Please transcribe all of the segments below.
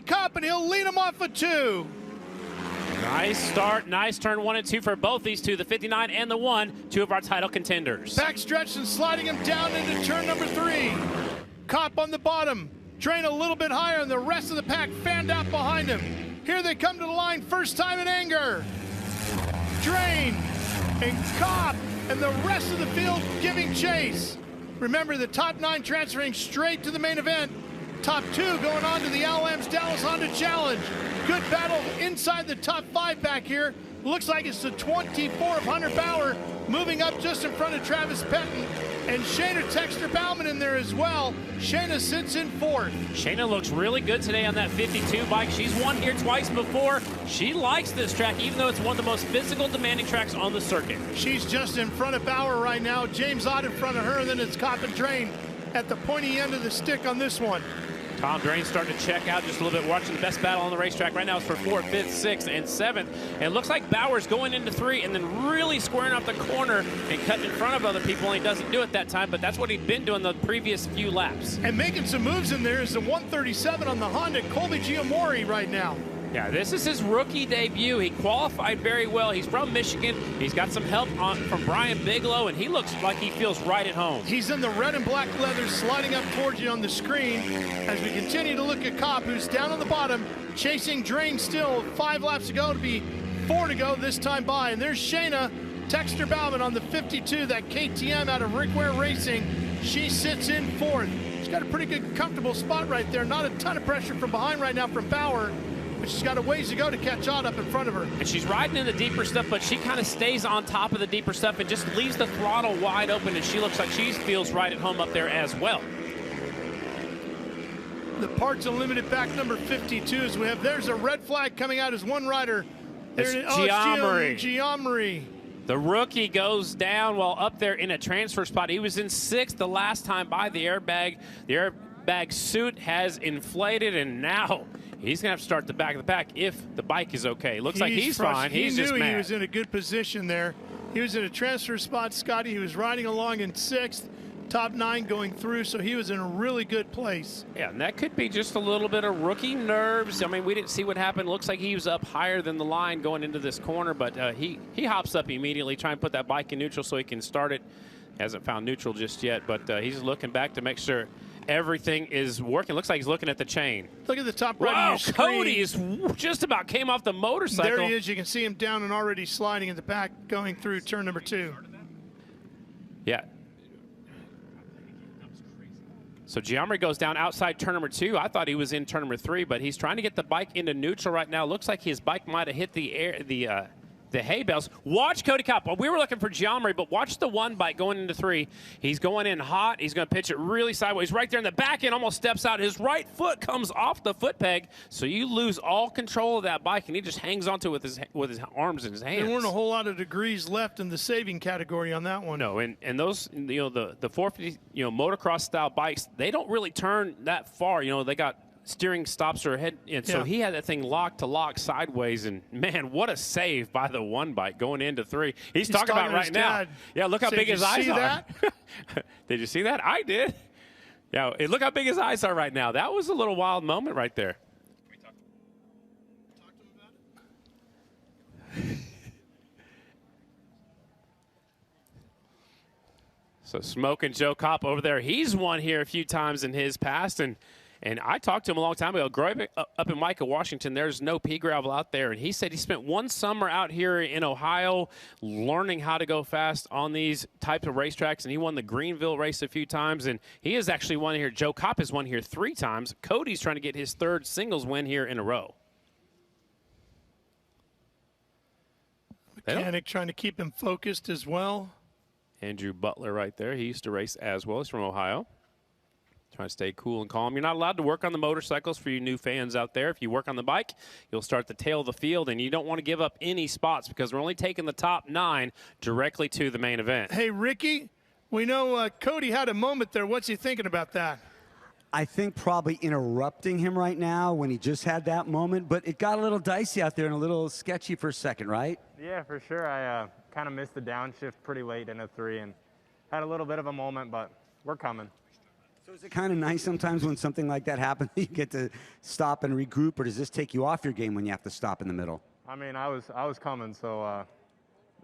Cup, and he'll lead him off a 2. Nice start, nice turn 1 and 2 for both these two, the 59 and the 1, two of our title contenders. Backstretch and sliding him down into turn number 3. Cop on the bottom, Drain a little bit higher, and the rest of the pack fanned out behind him. Here they come to the line, first time in anger. Drain and Cop and the rest of the field giving chase. Remember, the top 9 transferring straight to the main event. Top 2 going on to the Al-Ams Dallas Honda Challenge. Good battle inside the top 5 back here. Looks like it's the 24 of Hunter Bauer moving up just in front of Travis Pettin. And Shayna Texter Bauman in there as well. Shayna sits in 4th. Shayna looks really good today on that 52 bike. She's won here twice before. She likes this track, even though it's one of the most physical, demanding tracks on the circuit. She's just in front of Bauer right now. James Ott in front of her, and then it's Cop and Drain at the pointy end of the stick on this one. Tom Drain starting to check out just a little bit, watching the best battle on the racetrack right now is for 4th, 5th, 6th, and 7th. And it looks like Bauer's going into 3 and then really squaring off the corner and cutting in front of other people, and he doesn't do it that time, but that's what he'd been doing the previous few laps. And making some moves in there is the 137 on the Honda, Colby Giamori right now. Yeah, this is his rookie debut. He qualified very well. He's from Michigan. He's got some help from Brian Bigelow, and he looks like he feels right at home. He's in the red and black leather sliding up towards you on the screen as we continue to look at Cop, who's down on the bottom, chasing Drain still. 5 laps to go to be 4 to go this time by. And there's Shayna Texter Bauman on the 52, that KTM out of Rickware Racing. She sits in 4th. She's got a pretty good, comfortable spot right there. Not a ton of pressure from behind right now from Bauer. But she's got a ways to go to catch on up in front of her. And she's riding in the deeper stuff, but she kind of stays on top of the deeper stuff and just leaves the throttle wide open, and she looks like she feels right at home up there as well. The Parts Unlimited back number 52 as we have, there's a red flag coming out as one rider. It's Giamori. Giamori. The rookie goes down while up there in a transfer spot. He was in 6th the last time by the airbag. The airbag suit has inflated, and now he's going to have to start the back of the pack if the bike is okay. Looks like he's fine. He's just mad. He was in a good position there. He was in a transfer spot, Scotty. He was riding along in 6th, top 9 going through, so he was in a really good place. Yeah, and that could be just a little bit of rookie nerves. I mean, we didn't see what happened. Looks like he was up higher than the line going into this corner, but he hops up immediately, trying to put that bike in neutral so he can start it. Hasn't found neutral just yet, but he's looking back to make sure everything is working. Looks like he's looking at the chain. Look at the top right of your screen. Cody is just about came off the motorcycle. There he is. You can see him down and already sliding in the back going through turn number 2. Yeah. So Giamri goes down outside turn number 2. I thought he was in turn number 3, but he's trying to get the bike into neutral right now. Looks like his bike might have hit the hay bales. Watch Cody Kopp. Well, we were looking for Giamri, but watch the 1 bike going into 3. He's going in hot. He's going to pitch it really sideways. Right there in the back end, almost steps out. His right foot comes off the foot peg, so you lose all control of that bike, and he just hangs onto it with his arms in his hands. There weren't a whole lot of degrees left in the saving category on that one. No, and those, the 450, motocross style bikes, they don't really turn that far. They got steering stops or head, and so he had that thing locked to lock sideways, and man, what a save by the 1 bike going into 3. He's talking about right now. Yeah, look how big his eyes are. Did you see that? I did. Yeah, look how big his eyes are right now. That was a little wild moment right there. Can we talk to him about it? So Smoking Joe Kopp over there, he's won here a few times in his past, and I talked to him a long time ago. Growing up in Micah, Washington, there's no pea gravel out there. And he said he spent 1 summer out here in Ohio learning how to go fast on these types of racetracks. And he won the Greenville race a few times. And he has actually won here. Joe Kopp has won here 3 times. Cody's trying to get his 3rd singles win here in a row. Mechanic trying to keep him focused as well. Andrew Butler right there. He used to race as well. He's from Ohio. Trying to stay cool and calm. You're not allowed to work on the motorcycles for you new fans out there. If you work on the bike, you'll start the tail of the field, and you don't want to give up any spots because we're only taking the top 9 directly to the main event. Hey, Ricky, we know Cody had a moment there. What's he thinking about that? I think probably interrupting him right now when he just had that moment, but it got a little dicey out there and a little sketchy for a second, right? Yeah, for sure. I kind of missed the downshift pretty late in a 3 and had a little bit of a moment, but we're coming. So is it kind of nice sometimes when something like that happens, you get to stop and regroup, or does this take you off your game when you have to stop in the middle? I mean, I was coming, so I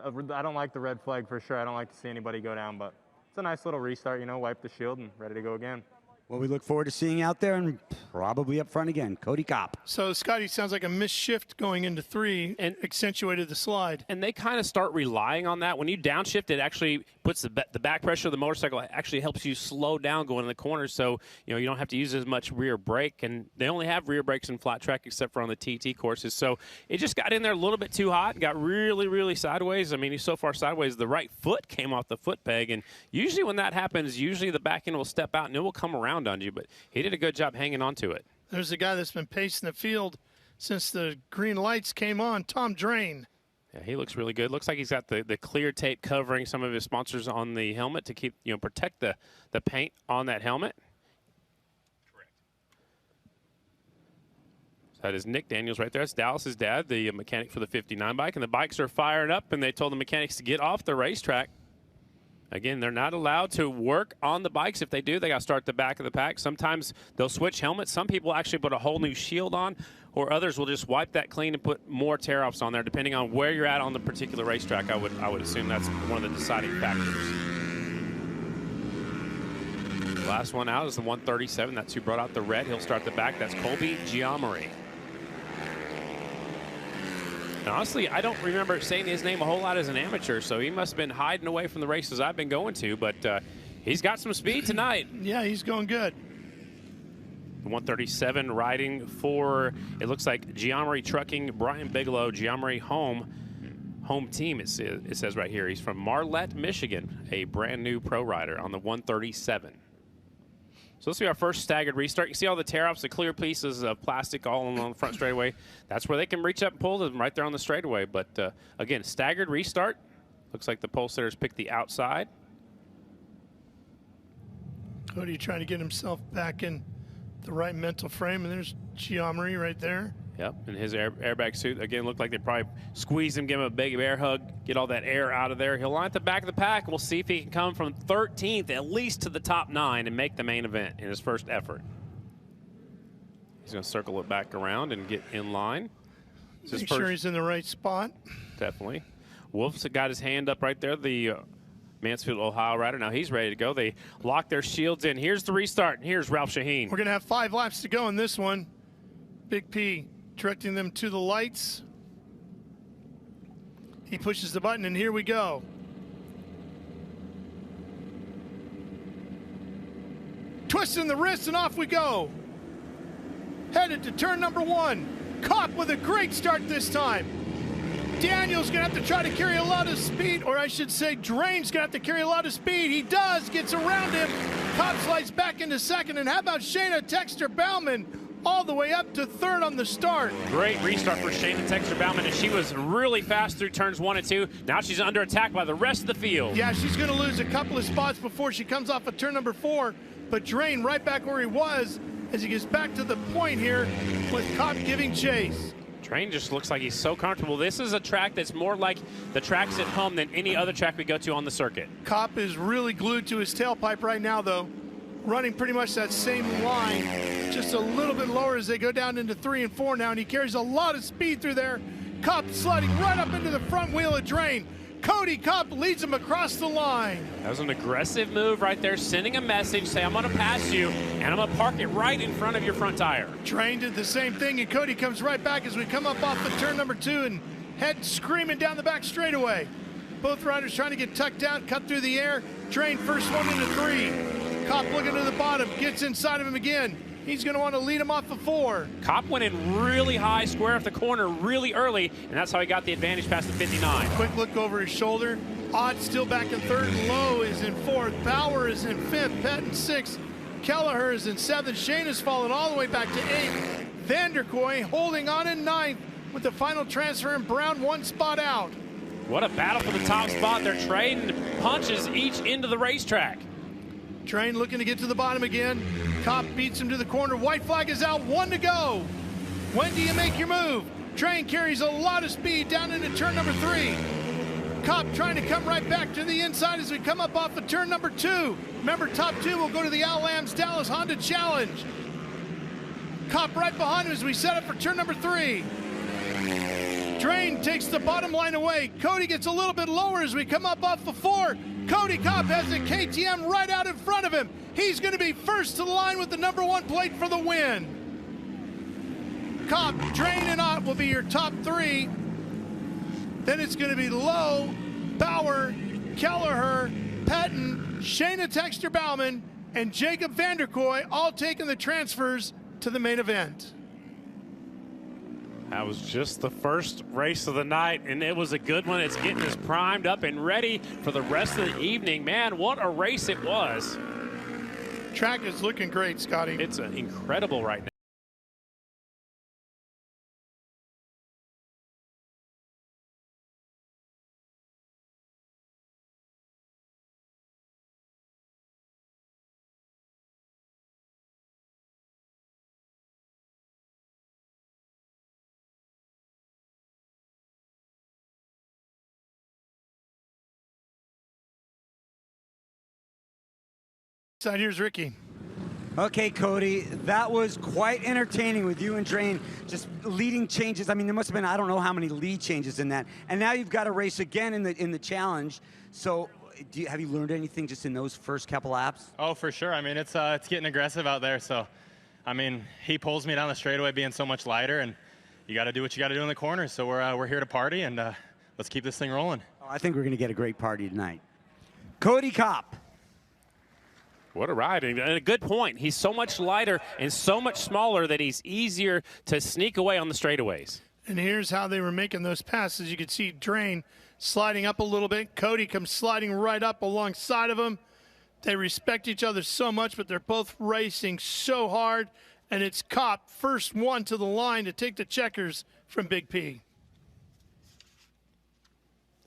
don't like the red flag for sure. I don't like to see anybody go down, but it's a nice little restart, you know, wipe the shield and ready to go again. Well, we look forward to seeing you out there and probably up front again. Cody Kopp. So, Scotty, sounds like a missed shift going into 3 and accentuated the slide. And they kind of start relying on that. When you downshift, it actually puts the back pressure of the motorcycle actually helps you slow down going in the corners, so you don't have to use as much rear brake. And they only have rear brakes in flat track except for on the TT courses. So it just got in there a little bit too hot and got really, really sideways. I mean, he's so far sideways, the right foot came off the foot peg. And usually when that happens, usually the back end will step out and it will come around on you. But he did a good job hanging on to it. There's a guy that's been pacing the field since the green lights came on, Tom Drain. Yeah, he looks really good. Looks like he's got the clear tape covering some of his sponsors on the helmet to keep, protect the paint on that helmet. Correct. So that is Nick Daniels right there. That's Dallas's dad, the mechanic for the 59 bike. And the bikes are fired up, and they told the mechanics to get off the racetrack. Again, they're not allowed to work on the bikes. If they do, they got to start the back of the pack. Sometimes they'll switch helmets. Some people actually put a whole new shield on, or others will just wipe that clean and put more tear-offs on there, depending on where you're at on the particular racetrack. I would assume that's one of the deciding factors. Last one out is the 137. That's who brought out the red. He'll start the back. That's Colby Giamari. And honestly, I don't remember saying his name a whole lot as an amateur, so he must have been hiding away from the races I've been going to, but he's got some speed tonight. Yeah, he's going good. The 137 riding for, it looks like Giamari Trucking, Brian Bigelow, Giamari home team, it says right here. He's from Marlette, Michigan, a brand new pro rider on the 137. So this will be our first staggered restart. You see all the tear-offs, the clear pieces of plastic all along the front straightaway. That's where they can reach up and pull them right there on the straightaway. But again, staggered restart. Looks like the pole sitters picked the outside. Cody trying to get himself back in the right mental frame, and there's Giamari right there. Yep, and his airbag suit, again, looked like they probably squeezed him, give him a big air hug, get all that air out of there. He'll line at the back of the pack. We'll see if he can come from 13th at least to the top 9 and make the main event in his first effort. He's going to circle it back around and get in line. Make sure he's in the right spot. Definitely. Wolf's got his hand up right there, the Mansfield, Ohio rider. Now he's ready to go. They lock their shields in. Here's the restart, and here's Ralph Shaheen. We're going to have 5 laps to go in this one. Big P directing them to the lights. He pushes the button, and here we go. Twisting the wrist, and off we go. Headed to turn number 1. Kopp with a great start this time. Daniel's going to have to try to carry a lot of speed, or I should say Drain's going to have to carry a lot of speed. He does, gets around him. Kopp slides back into 2nd, and how about Shayna Texter-Bauman all the way up to 3rd on the start? Great restart for Shayna Texter-Bauman, and she was really fast through turns 1 and 2. Now she's under attack by the rest of the field. Yeah, she's going to lose a couple of spots before she comes off of turn number 4, but Drain right back where he was as he gets back to the point here with Kopp giving chase. Drain just looks like he's so comfortable. This is a track that's more like the tracks at home than any other track we go to on the circuit. Kopp is really glued to his tailpipe right now, though, running pretty much that same line, just a little bit lower as they go down into 3 and 4 now, and he carries a lot of speed through there. Kopp sliding right up into the front wheel of Drain. Cody Kopp leads him across the line. That was an aggressive move right there, sending a message, say, I'm going to pass you, and I'm going to park it right in front of your front tire. Drain did the same thing, and Cody comes right back as we come up off of turn number 2 and head screaming down the back straightaway. Both riders trying to get tucked down, cut through the air. Drain first one into 3. Kopp looking to the bottom, gets inside of him again. He's going to want to lead him off of 4. Kopp went in really high, square off the corner really early, and that's how he got the advantage past the 59. Quick look over his shoulder. Odd still back in 3rd. Lowe is in 4th. Bauer is in 5th. Pett in 6th. Kelleher is in 7th. Shane has fallen all the way back to 8th. Vanderkoy holding on in 9th with the final transfer, and Brown 1 spot out. What a battle for the top spot. They're trading punches each into the racetrack. Drain looking to get to the bottom again. Kopp beats him to the corner. White flag is out, 1 to go. When do you make your move? Drain carries a lot of speed down into turn number 3. Kopp trying to come right back to the inside as we come up off of turn number 2. Remember, top 2 will go to the Al Lamb's Dallas Honda Challenge. Kopp right behind him as we set up for turn number 3. Drain takes the bottom line away. Cody gets a little bit lower as we come up off of 4. Cody Kopp has the KTM right out in front of him. He's going to be first to the line with the number 1 plate for the win. Kopp, Drain, and Ott will be your top 3. Then it's going to be Lowe, Bauer, Kelleher, Patton, Shayna Texter-Bauman, and Jacob Vanderkoy all taking the transfers to the main event. That was just the first race of the night, and it was a good one. It's getting us primed up and ready for the rest of the evening. Man, what a race it was. Track is looking great, Scotty. It's incredible right now. So here's Ricky. Okay, Cody, that was quite entertaining with you and Drain just leading changes. I mean, there must have been, I don't know how many lead changes in that. And now you've got to race again in the challenge. So have you learned anything just in those first couple laps? Oh, for sure. I mean, it's getting aggressive out there. So, I mean, he pulls me down the straightaway being so much lighter, and you got to do what you got to do in the corners. So we're here to party, and let's keep this thing rolling. Oh, I think we're going to get a great party tonight. Cody Kopp. What a ride, and a good point. He's so much lighter and so much smaller that he's easier to sneak away on the straightaways. And here's how they were making those passes. You could see Drain sliding up a little bit. Cody comes sliding right up alongside of him. They respect each other so much, but they're both racing so hard. And it's Kopp, first one to the line to take the checkers from Big P.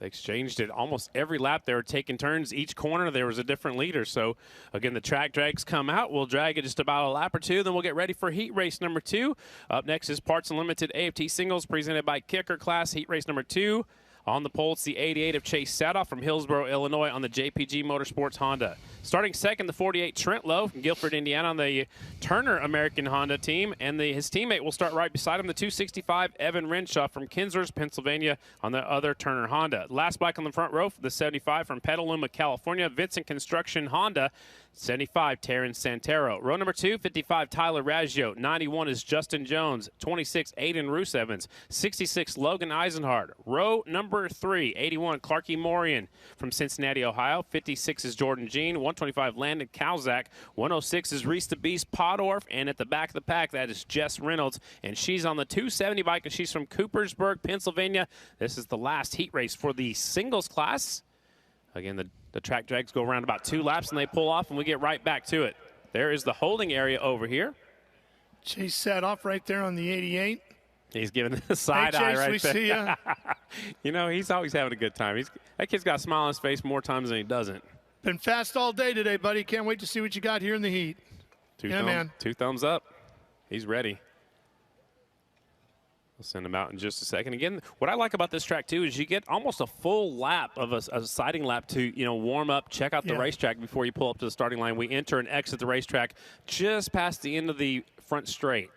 They exchanged it almost every lap. They were taking turns. Each corner, there was a different leader. So, again, the track drags come out. We'll drag it just about a lap or two. Then we'll get ready for heat race number 2. Up next is Parts Unlimited AFT Singles presented by Kicker Class. Heat race number 2. On the pole, it's the 88 of Chase Sadoff from Hillsboro, Illinois on the JPG Motorsports Honda. Starting second, the 48 Trent Lowe from Guilford, Indiana on the Turner American Honda team. And his teammate will start right beside him, the 265 Evan Renshaw from Kinzers, Pennsylvania on the other Turner Honda. Last bike on the front row, the 75 from Petaluma, California, Vincent Construction Honda. 75, Terran Santero. Row number 2, 55, Tyler Raggio. 91 is Justin Jones. 26, Aiden Roos Evans. 66, Logan Eisenhardt. Row number 3, 81, Clarky Morian from Cincinnati, Ohio. 56 is Jordan Jean. 125, Landon Kalzak. 106 is Reese the Beast Podorf. And at the back of the pack, that is Jess Reynolds. And she's on the 270 bike, and she's from Coopersburg, Pennsylvania. This is the last heat race for the singles class. Again, the track drags go around about 2 laps, and they pull off, and we get right back to it. There is the holding area over here. Chase Sadoff right there on the 88. He's giving the side Chase, eye right we there. See ya. You know, he's always having a good time. That kid's got a smile on his face more times than he doesn't. Been fast all day today, buddy. Can't wait to see what you got here in the heat. Man. 2 thumbs up. He's ready. We'll send him out in just a second. Again, what I like about this track, too, is you get almost a full lap of a sighting lap to, warm up, check out the racetrack before you pull up to the starting line. We enter and exit the racetrack just past the end of the front straight.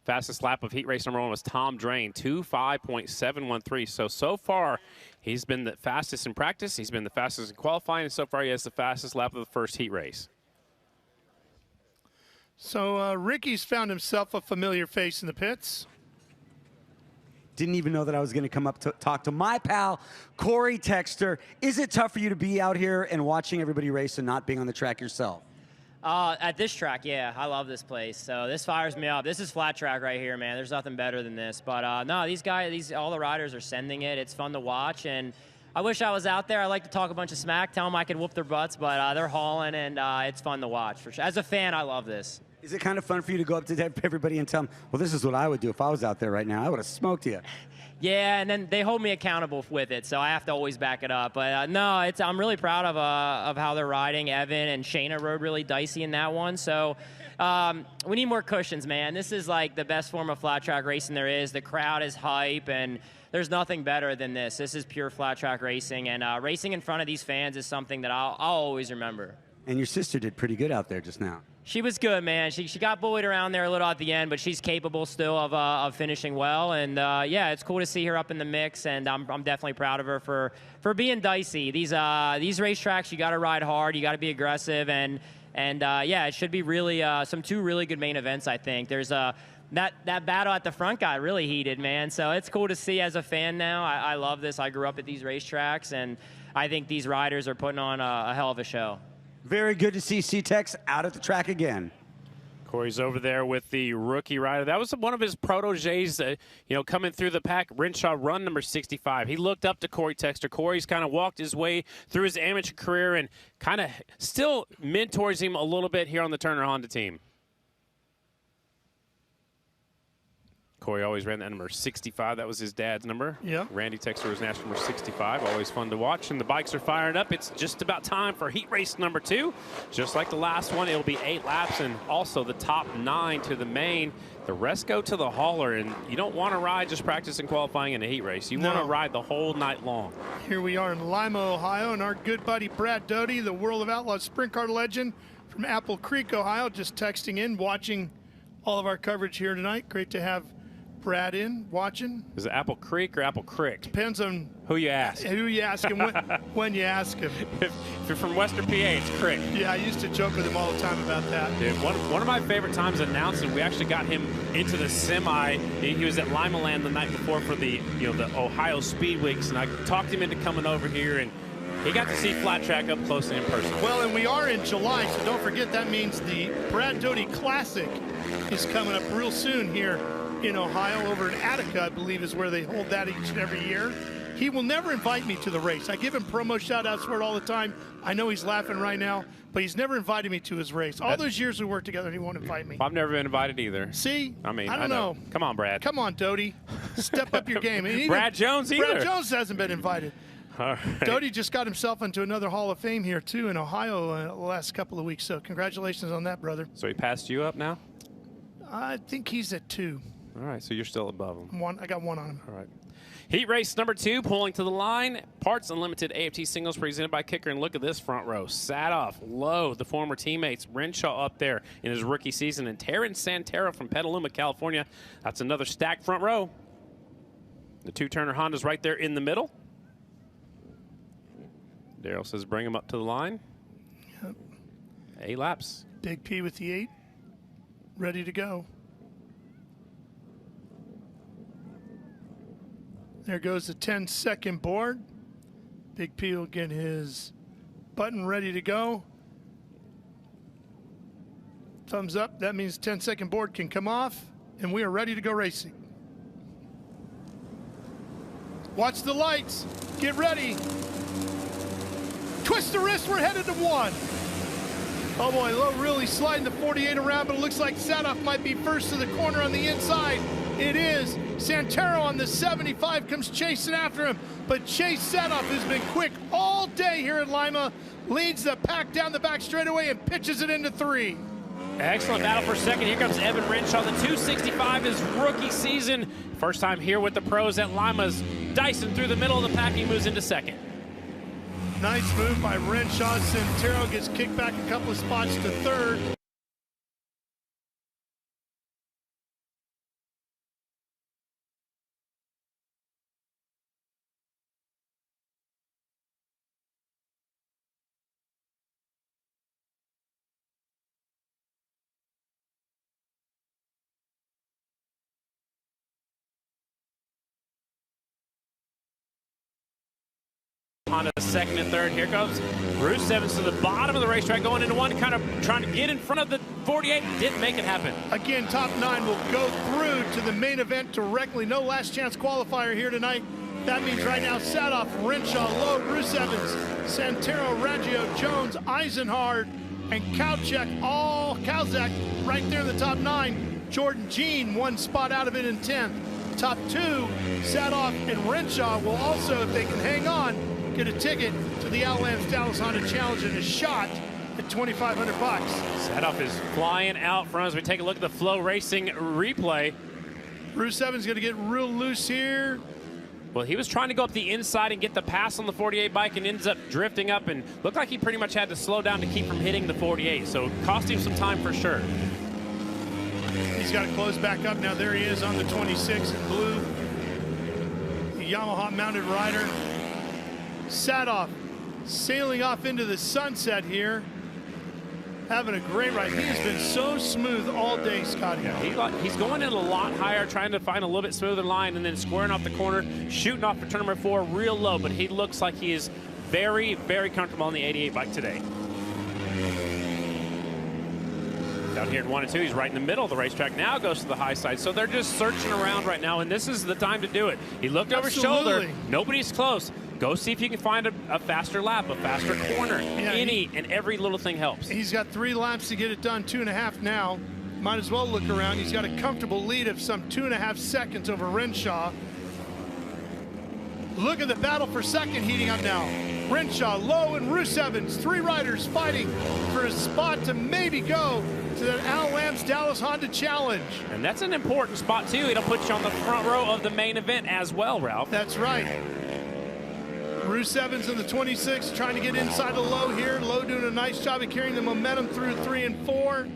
Fastest lap of heat race number 1 was Tom Drain, 2:5.713. So far, he's been the fastest in practice. He's been the fastest in qualifying, and so far he has the fastest lap of the first heat race. So Ricky's found himself a familiar face in the pits. Didn't even know that I was going to come up to talk to my pal, Corey Texter. Is it tough for you to be out here and watching everybody race and not being on the track yourself? At this track, yeah, I love this place. So this fires me up. This is flat track right here, man. There's nothing better than this. But no, these guys, all the riders are sending it. It's fun to watch, and I wish I was out there. I like to talk a bunch of smack, tell them I could whoop their butts, but they're hauling, and it's fun to watch for sure. As a fan, I love this. Is it kind of fun for you to go up to everybody and tell them, well, this is what I would do if I was out there right now? I would have smoked you. Yeah, and then they hold me accountable with it, so I have to always back it up. But no, I'm really proud of how they're riding. Evan and Shayna rode really dicey in that one. So We need more cushions, man. This is like the best form of flat track racing there is. The crowd is hype, and there's nothing better than this. This is pure flat track racing, and racing in front of these fans is something that I'll always remember. And your sister did pretty good out there just now. She was good, man. She got bullied around there a little at the end, but she's capable still of finishing well. And yeah, it's cool to see her up in the mix, and I'm definitely proud of her for being dicey. These racetracks, you got to ride hard, you got to be aggressive, and yeah, it should be really two really good main events. I think there's that battle at the front got really heated, man. So it's cool to see as a fan now. I love this. I grew up at these racetracks, and I think these riders are putting on a hell of a show. Very good to see C-Tex out at the track again. Corey's over there with the rookie rider. That was one of his proteges, coming through the pack. Renshaw, run number 65. He looked up to Corey Texter. Corey's kind of walked his way through his amateur career and kind of still mentors him a little bit here on the Turner Honda team. Corey always ran that number 65. That was his dad's number. Yeah. Randy Texter was national number 65. Always fun to watch. And the bikes are firing up. It's just about time for heat race number 2. Just like the last one, it'll be 8 laps and also the top 9 to the main. The rest go to the hauler, and you don't want to ride just practice and qualifying in a heat race. You want to ride the whole night long. Here we are in Lima, Ohio, and our good buddy Brad Doty, the World of Outlaws sprint car legend from Apple Creek, Ohio, just texting in, watching all of our coverage here tonight. Great to have Brad in, watching. Is it Apple Creek or Apple Crick? Depends on who you ask. Who you ask and when you ask him. If you're from Western PA, it's Crick. Yeah, I used to joke with him all the time about that. Dude, one of my favorite times announcing, we actually got him into the semi. He was at Lima Land the night before for the the Ohio Speed Weeks, and I talked him into coming over here, and he got to see flat track up close and in person. Well, and we are in July, so don't forget that means the Brad Doty Classic is coming up real soon here in Ohio, over in Attica, I believe is where they hold that each and every year. He will never invite me to the race. I give him promo shout-outs for it all the time. I know he's laughing right now, but he's never invited me to his race. All those years we worked together, he won't invite me. I've never been invited either. See? I mean, I don't know. Come on, Brad. Come on, Doty. Step up your game. And Brad Jones either. Brad Jones hasn't been invited. All right. Doty just got himself into another Hall of Fame here, too, in Ohio the last couple of weeks. So congratulations on that, brother. So he passed you up now? I think he's at 2. All right, so you're still above him. I got 1 on him. All right. Heat race number 2, pulling to the line. Parts Unlimited AFT Singles presented by Kicker. And look at this front row. Sadoff, Lowe, the former teammates. Renshaw up there in his rookie season. And Terran Santero from Petaluma, California. That's another stacked front row. The 2 Turner Hondas right there in the middle. Daryl says bring him up to the line. Yep. 8 laps. Big P with the 8. Ready to go. There goes the 10-second board. Big P will get his button ready to go. Thumbs up. That means 10-second board can come off, and we are ready to go racing. Watch the lights. Get ready. Twist the wrist. We're headed to 1. Oh, boy. Lowe really sliding the 48 around, but it looks like Sadoff might be first to the corner on the inside. It is. Santero on the 75 comes chasing after him, but Chase Sadoff has been quick all day here at Lima, leads the pack down the back straightaway and pitches it into 3. Excellent battle for second. Here comes Evan Renshaw, the 265, his rookie season. First time here with the pros at Lima's. Dyson through the middle of the pack, he moves into second. Nice move by Renshaw. Santero gets kicked back a couple of spots to 3rd. On a second and third. Here goes Bruce Evans to the bottom of the racetrack, going into 1, kind of trying to get in front of the 48. Didn't make it happen. Again, top 9 will go through to the main event directly. No last chance qualifier here tonight. That means right now Sadoff, Renshaw, Lowe, Bruce Evans, Santero, Raggio, Jones, Eisenhard, and Kalzak right there in the top 9. Jordan Jean 1 spot out of it in 10th. Top 2, Sadoff and Renshaw will also, if they can hang on, get a ticket to the Outlands Dallas Honda Challenge and a shot at get 2,500 bucks. Sadoff is flying out front as we take a look at the FloRacing replay. Bruce Evans going to get real loose here. Well, he was trying to go up the inside and get the pass on the 48 bike and ends up drifting up and looked like he pretty much had to slow down to keep from hitting the 48. So it cost him some time for sure. He's got to close back up now. There he is on the 26 in blue. The Yamaha mounted rider. Sadoff sailing off into the sunset here. Having a great ride. He has been so smooth all day, Scotty. Yeah, he's going in a lot higher, trying to find a little bit smoother line, and then squaring off the corner, shooting off for turn number 4 real low, but he looks like he is very, very comfortable on the 88 bike today. Down here in 1 and 2, he's right in the middle of the racetrack. Now goes to the high side, so they're just searching around right now, and this is the time to do it. He looked over his shoulder. Nobody's close. Go see if you can find a faster lap, a faster corner. Yeah, any and every little thing helps. He's got 3 laps to get it done, 2.5 now. Might as well look around. He's got a comfortable lead of some 2.5 seconds over Renshaw. Look at the battle for second heating up now. Renshaw, Lowe, and Bruce Evans, 3 riders fighting for a spot to maybe go to the Al Lamb's Dallas Honda Challenge. And that's an important spot, too. It'll put you on the front row of the main event as well, Ralph. That's right. Bruce Evans in the 26 trying to get inside of Lowe here. Lowe doing a nice job of carrying the momentum through 3 and 4.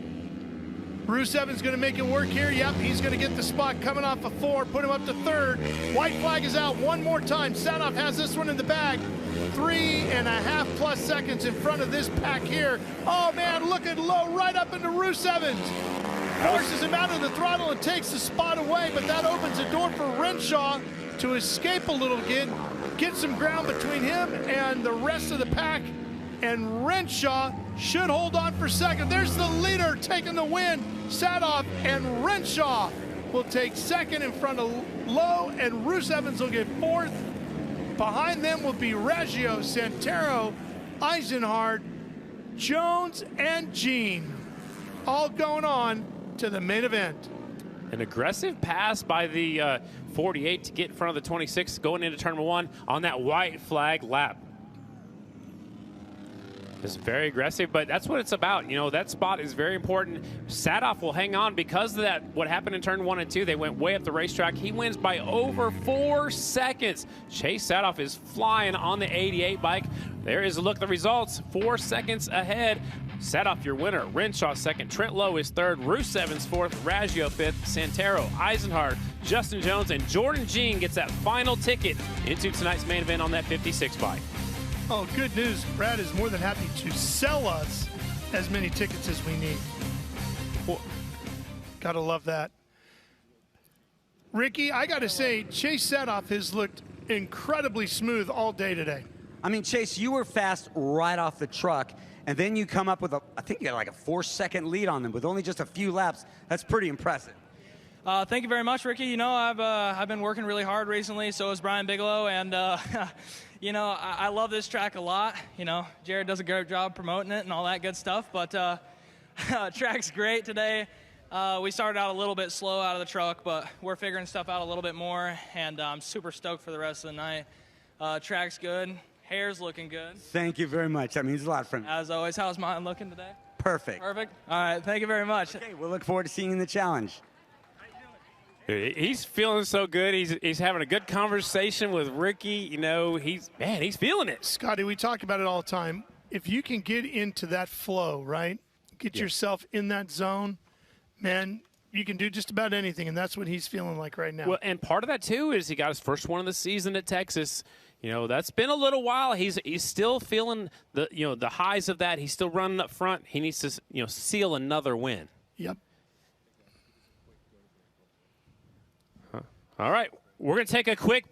Bruce Evans going to make it work here. Yep, he's going to get the spot coming off of 4, put him up to 3rd. White flag is out one more time. Sadoff has this one in the bag. 3.5+ seconds in front of this pack here. Oh man, look at Lowe right up into Bruce Evans. Forces him out of the throttle and takes the spot away, but that opens the door for Renshaw to escape a little bit. Get some ground between him and the rest of the pack, and Renshaw should hold on for second. There's the leader taking the win. Sadoff and Renshaw will take second in front of Lowe, and Bruce Evans will get 4th. Behind them will be Raggio, Santero, Eisenhard, Jones, and Jean. All going on to the main event. An aggressive pass by the 48 to get in front of the 26 going into turn 1 on that white flag lap. It's very aggressive, but that's what it's about. You know, that spot is very important. Sadoff will hang on because of that. What happened in turn 1 and 2, they went way up the racetrack. He wins by over 4 seconds. Chase Sadoff is flying on the 88 bike. There is a look at the results. 4 seconds ahead. Sadoff your winner. Renshaw second. Trent Lowe is third. Bruce Evans fourth. Raggio fifth. Santero, Eisenhard, Justin Jones, and Jordan Jean gets that final ticket into tonight's main event on that 56 bike. Oh, good news. Brad is more than happy to sell us as many tickets as we need. Well, gotta love that. Ricky, I gotta say, Chase Sadoff has looked incredibly smooth all day today. I mean, Chase, you were fast right off the truck, and then you come up with I think you got like a 4-second lead on them with only just a few laps. That's pretty impressive. Thank you very much, Ricky. You know, I've been working really hard recently, so has Brian Bigelow, and you know, I love this track a lot. You know, Jared does a great job promoting it and all that good stuff, but track's great today. We started out a little bit slow out of the truck, but we're figuring stuff out a little bit more, and I'm super stoked for the rest of the night. Track's good. Hair's looking good. Thank you very much. I mean, it's a lot of fun. As always, how's mine looking today? Perfect. Perfect? All right, thank you very much. Okay, we'll look forward to seeing you in the challenge. He's feeling so good. He's having a good conversation with Ricky. You know, he's feeling it. Scotty, we talk about it all the time. If you can get into that flow, right? Get yourself in that zone, man, you can do just about anything, and that's what he's feeling like right now. Well, and part of that, too, is he got his first one of the season at Texas. You know, that's been a little while. He's still feeling the highs of that. He's still running up front. He needs to, seal another win. Yep. All right, we're going to take a quick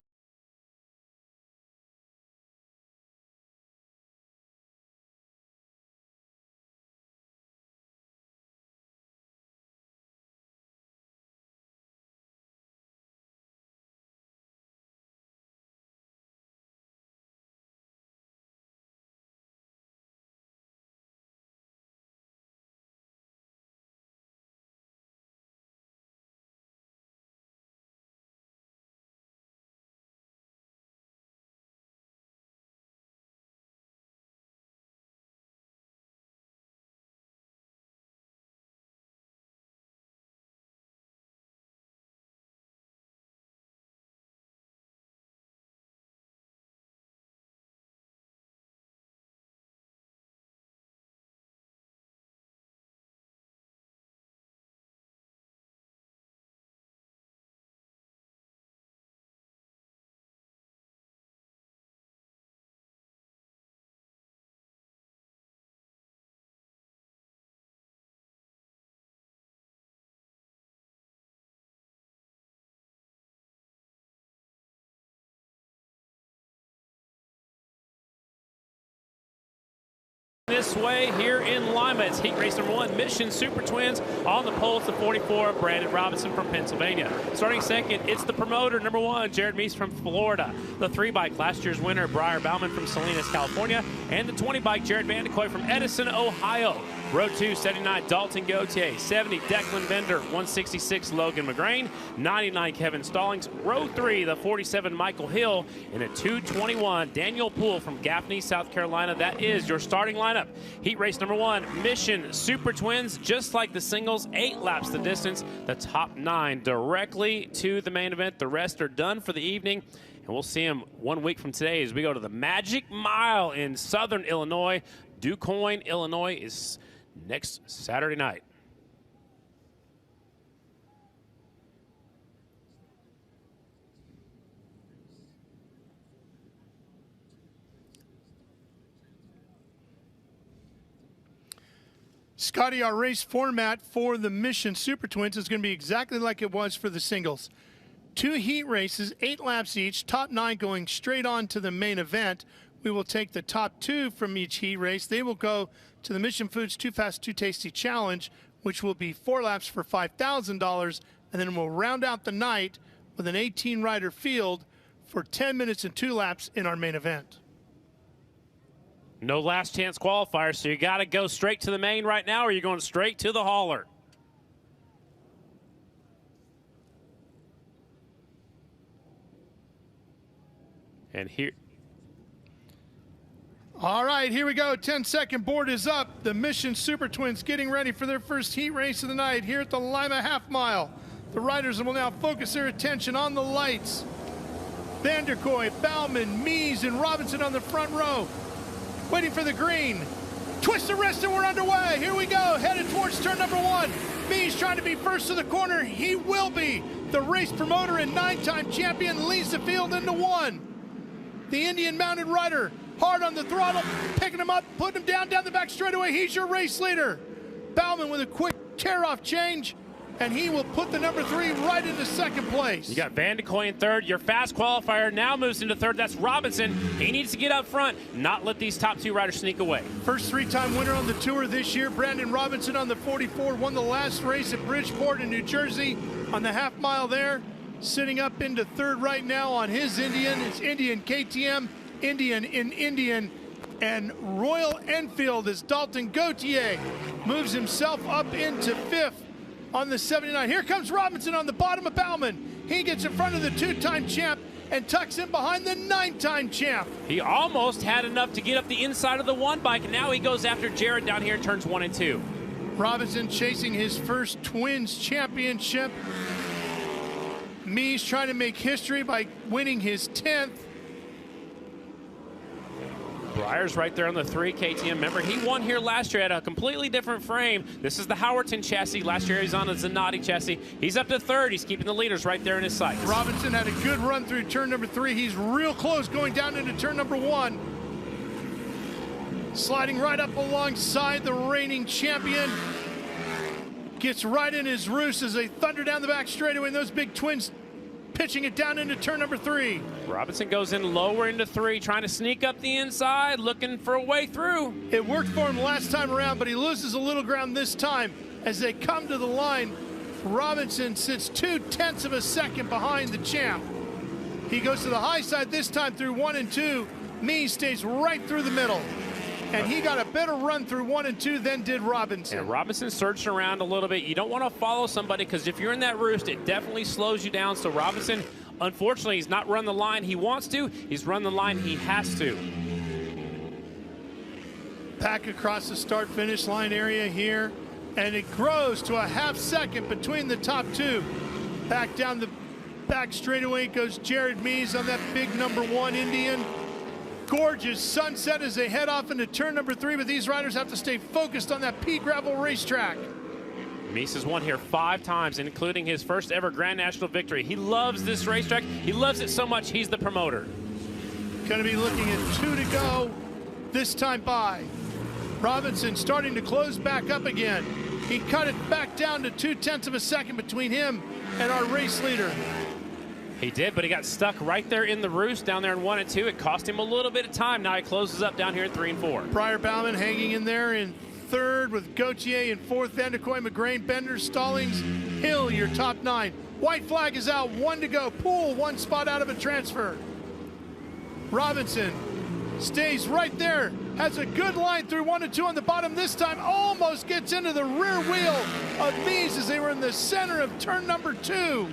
This way here in Lima, it's heat race number 1, Mission Super Twins. On the pole, it's the 44, Brandon Robinson from Pennsylvania. Starting second, it's the promoter, number 1, Jared Meese from Florida. The 3 bike, last year's winner, Briar Bauman from Salinas, California. And the 20 bike, Jared Vandekoy from Edison, Ohio. Row 2, 79, Dalton Gauthier. 70, Declan Bender. 166, Logan McGrain. 99, Kevin Stallings. Row 3, the 47, Michael Hill. And a 221, Daniel Poole from Gaffney, South Carolina. That is your starting lineup. Heat race number 1, Mission Super Twins. Just like the singles, 8 laps the distance. The top 9 directly to the main event. The rest are done for the evening. And we'll see them 1 week from today as we go to the Magic Mile in Southern Illinois. DuQuoin, Illinois is next Saturday night. Scotty, our race format for the Mission Super Twins is going to be exactly like it was for the singles. 2 heat races, 8 laps each, top 9 going straight on to the main event. We will take the top 2 from each heat race. They will go to the Mission Foods Too Fast, Too Tasty Challenge, which will be 4 laps for $5,000. And then we'll round out the night with an 18-rider field for 10 minutes and 2 laps in our main event. No last chance qualifiers, so you got to go straight to the main right now, or you're going straight to the hauler. And here. All right, here we go. 10-second board is up. The Mission Super Twins getting ready for their first heat race of the night here at the Lima Half Mile. The riders will now focus their attention on the lights. Vanderkoy, Bauman, Mees, and Robinson on the front row. Waiting for the green. Twist arrest and we're underway. Here we go, headed towards turn number 1. Mees trying to be first to the corner. He will be. The race promoter and 9-time champion leads the field into 1. The Indian mounted rider, hard on the throttle, picking him up, putting him down the back straightaway. He's your race leader. Bauman with a quick tear-off change, and he will put the number 3 right into second place. You got Vandekoy in third. Your fast qualifier now moves into third. That's Robinson. He needs to get up front, not let these top 2 riders sneak away. First 3-time winner on the tour this year, Brandon Robinson on the 44, won the last race at Bridgeport in New Jersey on the half mile there. Sitting up into third right now on his Indian. It's Indian KTM, Indian in Indian, and Royal Enfield as Dalton Gauthier moves himself up into 5th on the 79. Here comes Robinson on the bottom of Bauman. He gets in front of the 2-time champ and tucks in behind the 9-time champ. He almost had enough to get up the inside of the 1 bike, and now he goes after Jared down here in turns 1 and 2. Robinson chasing his first Twins championship. Mees trying to make history by winning his 10th. Briar's right there on the 3 KTM. Remember, he won here last year at a completely different frame. This is the Howerton chassis. Last year he was on a Zanatti chassis. He's up to third. He's keeping the leaders right there in his sights. Robinson had a good run through turn number 3. He's real close going down into turn number 1. Sliding right up alongside the reigning champion. Gets right in his roost as they thunder down the back straightaway, and those big Twins pitching it down into turn number 3. Robinson goes in lower into 3, trying to sneak up the inside, looking for a way through. It worked for him last time around, but he loses a little ground this time. As they come to the line, Robinson sits 0.2 of a second behind the champ. He goes to the high side this time through 1 and 2. Mees stays right through the middle. And he got a better run through 1 and 2 than did Robinson. And Robinson searched around a little bit. You don't want to follow somebody because if you're in that roost, it definitely slows you down. So Robinson, unfortunately, he's not run the line he wants to. He's run the line he has to. Pack across the start-finish line area here. And it grows to a half second between the top 2. Back down the back straightaway goes Jared Mees on that big number 1 Indian. Gorgeous sunset as they head off into turn number 3, but these riders have to stay focused on that pea gravel racetrack. Meese has won here 5 times, including his first ever Grand National victory. He loves this racetrack. He loves it so much, he's the promoter. Going to be looking at 2 to go this time by. Robinson starting to close back up again. He cut it back down to 0.2 of a second between him and our race leader. He did, but he got stuck right there in the roost down there in 1 and 2. It cost him a little bit of time. Now he closes up down here in 3 and 4. Pryor Bauman hanging in there in third with Gauthier in fourth. Vanderkoy, McGrain, Bender, Stallings, Hill, your top 9. White flag is out, 1 to go. Poole, 1 spot out of a transfer. Robinson stays right there. Has a good line through 1 and 2 on the bottom this time. Almost gets into the rear wheel of Mies as they were in the center of turn number 2.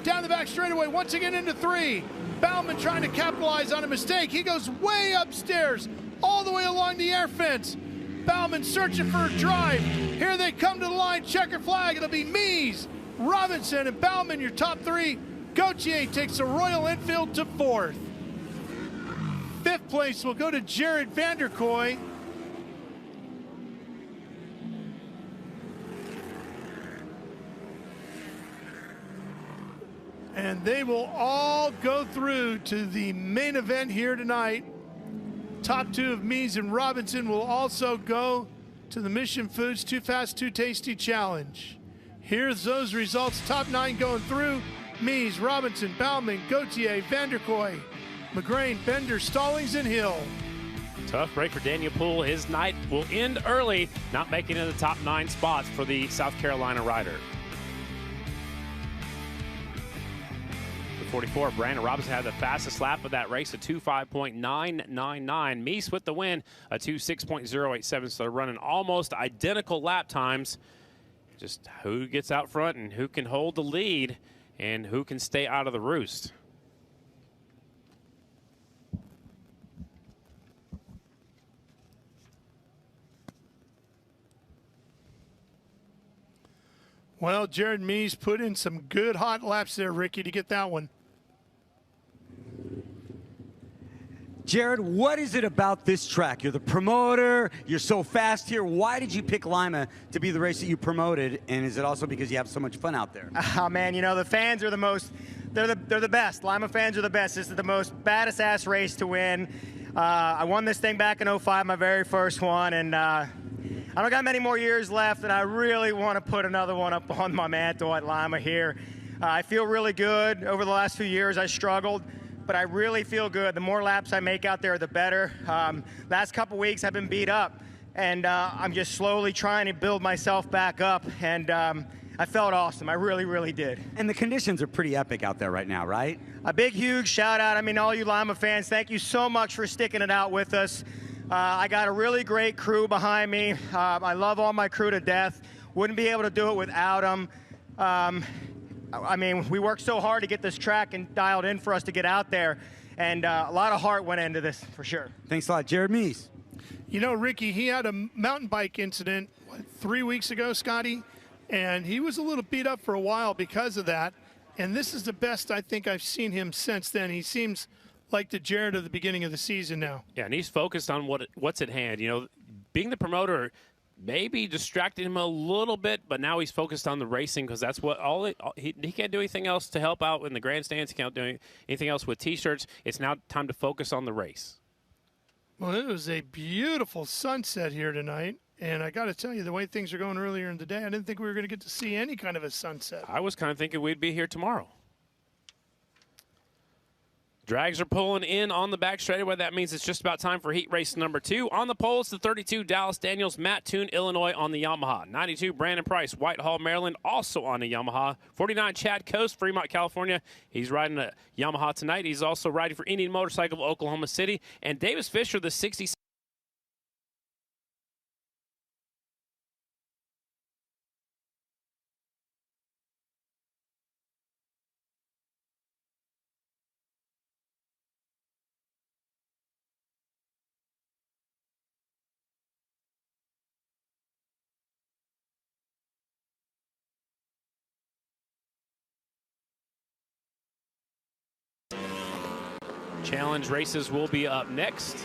Down the back straightaway, once again into 3. Bauman trying to capitalize on a mistake. He goes way upstairs, all the way along the air fence. Bauman searching for a drive. Here they come to the line, checker flag. It'll be Mies, Robinson, and Bauman, your top 3. Gauthier takes the Royal Enfield to 4th. 5th place will go to Jared Vanderkoy. And they will all go through to the main event here tonight. Top 2 of Mies and Robinson will also go to the Mission Foods Too Fast, Too Tasty Challenge. Here's those results. Top 9 going through. Mies, Robinson, Bauman, Gauthier, Vanderkoy, McGrain, Bender, Stallings, and Hill. Tough break for Daniel Poole. His night will end early, not making it in the top 9 spots for the South Carolina rider. 44, Brandon Robinson had the fastest lap of that race, a 2:5.999. Mies with the win, a 2:6.087. So they're running almost identical lap times. Just who gets out front and who can hold the lead and who can stay out of the roost. Well, Jared Mies put in some good hot laps there, Ricky, to get that one. Jared, what is it about this track? You're the promoter, you're so fast here. Why did you pick Lima to be the race that you promoted? And is it also because you have so much fun out there? Oh man, you know, the fans are the most, they're the best. Lima fans are the best. This is the most baddest ass race to win. I won this thing back in 05, my very first one, and I don't got many more years left, and I really want to put another one up on my mantle at Lima here. I feel really good. Over the last few years, I struggled, but I really feel good. The more laps I make out there, the better. Last couple weeks, I've been beat up, and I'm just slowly trying to build myself back up, and I felt awesome. I really, really did. And the conditions are pretty epic out there right now, right? A big, huge shout out. I mean, all you Lima fans, thank you so much for sticking it out with us. I got a really great crew behind me. I love all my crew to death. Wouldn't be able to do it without them. I mean, we worked so hard to get this track and dialed in for us to get out there, and a lot of heart went into this, for sure. Thanks a lot, Jared Mies. You know, Ricky, he had a mountain bike incident, 3 weeks ago, Scotty? And he was a little beat up for a while because of that. And this is the best I think I've seen him since then. He seems like the Jared of the beginning of the season now. Yeah, and he's focused on what's at hand. You know, being the promoter maybe distracted him a little bit, but now he's focused on the racing because that's what he can't do anything else to help out in the grandstands. He can't do anything else with T-shirts. It's now time to focus on the race. Well, it was a beautiful sunset here tonight. And I got to tell you, the way things are going earlier in the day, I didn't think we were going to get to see any kind of a sunset. I was kind of thinking we'd be here tomorrow. Drags are pulling in on the back straightaway. That means it's just about time for heat race number 2. On the pole, it's the 32 Dallas Daniels, Matt Toon, Illinois on the Yamaha. 92 Brandon Price, Whitehall, Maryland, also on the Yamaha. 49 Chad Coast, Fremont, California. He's riding a Yamaha tonight. He's also riding for Indian Motorcycle of Oklahoma City. And Davis Fisher, the 60. Challenge races will be up next.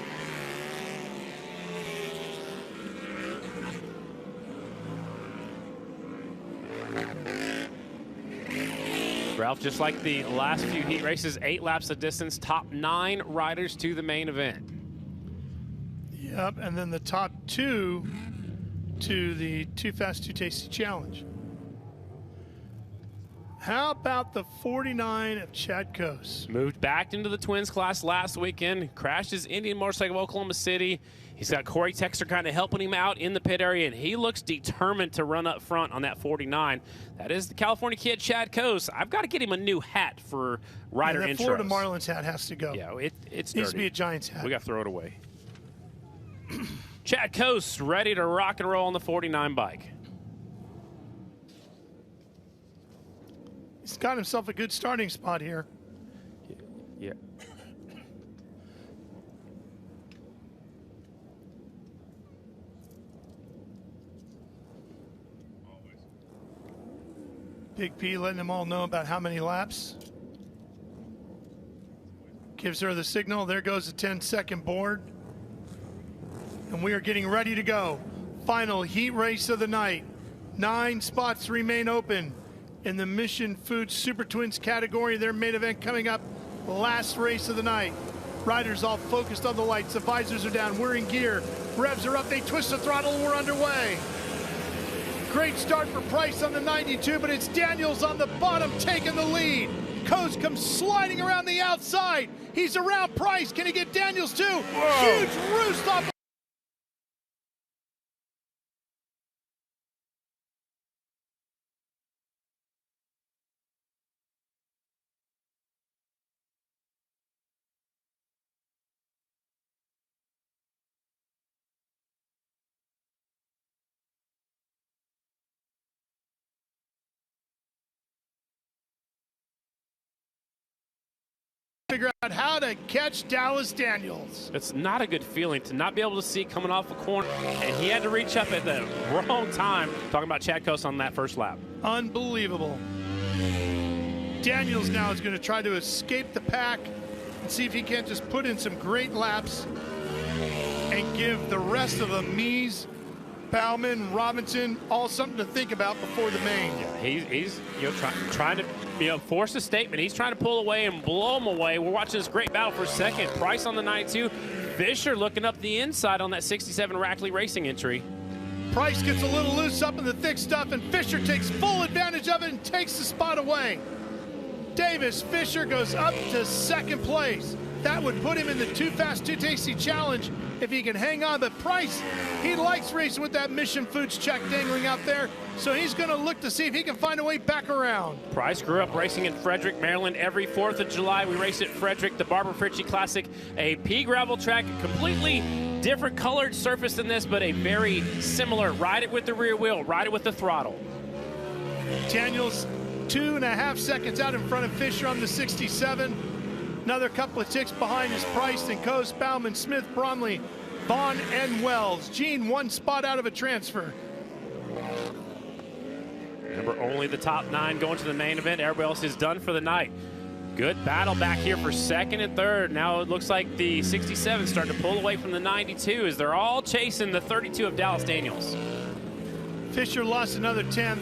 Ralph, just like the last few heat races, 8 laps of distance, top 9 riders to the main event. Yep, and then the top 2 to the Too Fast, Too Tasty Challenge. How about the 49 of Chad Coase? Moved back into the Twins class last weekend, crashed his Indian motorcycle of Oklahoma City. He's got Corey Texter kind of helping him out in the pit area, and he looks determined to run up front on that 49. That is the California kid, Chad Coase. I've got to get him a new hat for rider That intros. Florida Marlins hat has to go. Yeah, it's Needs dirty. to be a Giants hat. We got to throw it away. Chad Coase ready to rock and roll on the 49 bike. He's got himself a good starting spot here. Yeah. Big P letting them all know about how many laps. Gives her the signal. There goes the 10-second board. And we are getting ready to go. Final heat race of the night. 9 spots remain open in the Mission Foods Super Twins category. Their main event coming up, last race of the night. Riders all focused on the lights. The visors are down. We're in gear. Revs are up. They twist the throttle. We're underway. Great start for Price on the 92, but it's Daniels on the bottom taking the lead. Coase comes sliding around the outside. He's around Price. Can he get Daniels too? Whoa. Huge roost off. Figure out how to catch Dallas Daniels. It's not a good feeling to not be able to see coming off a corner, and he had to reach up at the wrong time. Talking about Chad Coase on that first lap. Unbelievable. Daniels now is going to try to escape the pack and see if he can't just put in some great laps and give the rest of them, Mies, Bauman, Robinson, all something to think about before the main. Yeah, he's trying to force a statement. He's trying to pull away and blow him away. We're watching this great battle for second. Price on the 92. Fisher looking up the inside on that 67 Rackley Racing entry. Price gets a little loose up in the thick stuff, and Fisher takes full advantage of it and takes the spot away. Davis Fisher goes up to second place. That would put him in the Too Fast, Too Tasty challenge if he can hang on. But Price, he likes racing with that Mission Foods check dangling out there, so he's going to look to see if he can find a way back around. Price grew up racing in Frederick, Maryland. Every 4th of July, we race at Frederick, the Barbara Fritchie Classic, a pea gravel track, completely different colored surface than this, but a very similar. Ride it with the rear wheel, ride it with the throttle. Daniels 2.5 seconds out in front of Fisher on the 67. Another couple of ticks behind is Price, and Coase, Bauman, Smith, Bromley, Vaughn, and Wells. Gene 1 spot out of a transfer. Remember, only the top 9 going to the main event. Everybody else is done for the night. Good battle back here for second and third. Now it looks like the 67 starting to pull away from the 92 as they're all chasing the 32 of Dallas Daniels. Fisher lost another 10th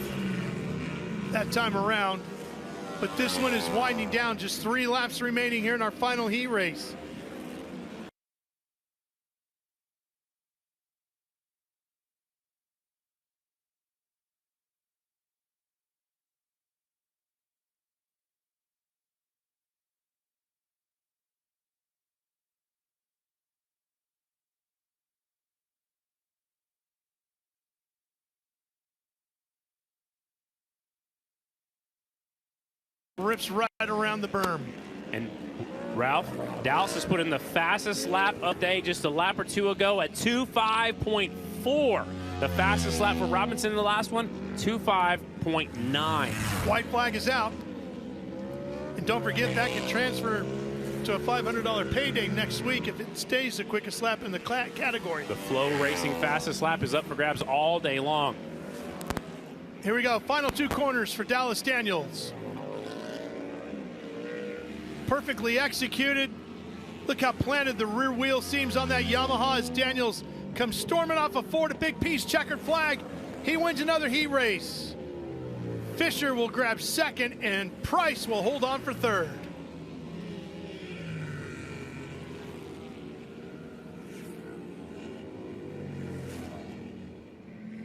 that time around. But this one is winding down. Just 3 laps remaining here in our final heat race. Rips right around the berm. And Ralph, Dallas has put in the fastest lap of the day just a lap or two ago at 2:05.4. The fastest lap for Robinson in the last one, 2:05.9. White flag is out. And don't forget, that can transfer to a $500 payday next week if it stays the quickest lap in the category. The FloRacing fastest lap is up for grabs all day long. Here we go, final 2 corners for Dallas Daniels. Perfectly executed. Look how planted the rear wheel seems on that Yamaha as Daniels comes storming off a 4 to big piece checkered flag. He wins another heat race. Fisher will grab second, and Price will hold on for third.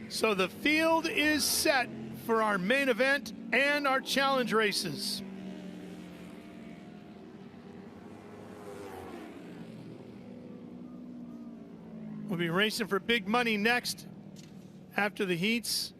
So the field is set for our main event and our challenge races. We'll be racing for big money next after the heats.